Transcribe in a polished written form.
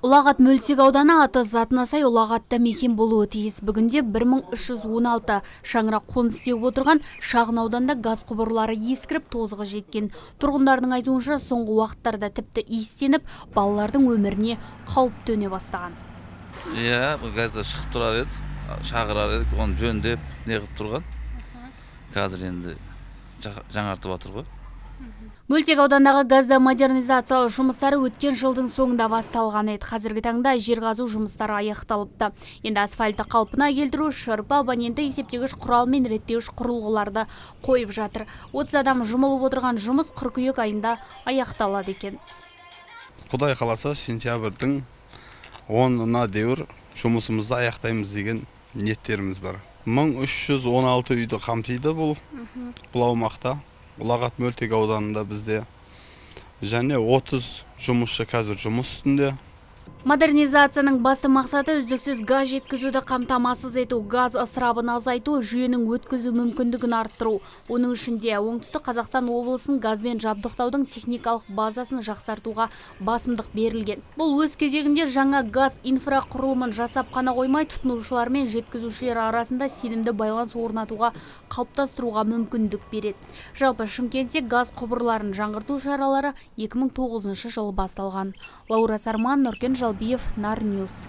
Ұлағат мөлтек ауданы аты затына сай ұлағатта мекен болуы тиіс. Бүгінде 1316 шаңырақ қоныс теуіп отырған шағын ауданда газ құбырлары ескіріп тозығы жеткен. Тұрғындардың айтуынша соңғы уақыттарда тіпті иістеніп, балалардың өміріне қауіп төне бастаған. Иә, газда шығып тұрар еді, шағырар едік, оны жөндеп, неғып тұрған. Қазір енді жаңартып жатыр ғой. Мөлтек аудандағы газда модернизациялау жұмыстары өткен жылдың соңында басталған еді. Қазіргі таңда жер қазу жұмыстары аяқталыпты. Енді асфальтты қалпына келтіру, шырпы, абоненті есептегіш құрал мен реттеуіш құрылғыларды қойып жатыр. 30 адам жұмылып отырған жұмыс қыркүйек айында аяқталады екен. Құдай қаласа сентябрьдің 10-ына дейін жұмысымызды аяқтаймыз деген ниеттеріміз бар. 1316 үйді қамтиды бұл аумақта. Ұлағат мөлтек ауданында бізде және 30 жұмысшы қазір жұмыс үстінде. Модернизацияның басты мақсаты үздіксіз газ жеткізуді қамтамасыз ету, газ ысырабын азайту, жүйенің өткізу мүмкіндігін арттыру. Оның ішінде оңтүстік Қазақстан облысын газбен жабдықтаудың техникалық базасын жақсартуға басымдық берілген. Бұл өз кезегінде жаңа газ инфрақұрылымын жасап қана қоймай, тұтынушылар мен жеткізушілер арасында сенімді байланыс орнатуға, қалыптастыруға мүмкіндік береді. Жалпы Шымкентте газ құбырларын жаңғырту шаралары 2009 жылы басталған. Лаура Сарман, Нұркен Жалбиев, Нар Ньюс.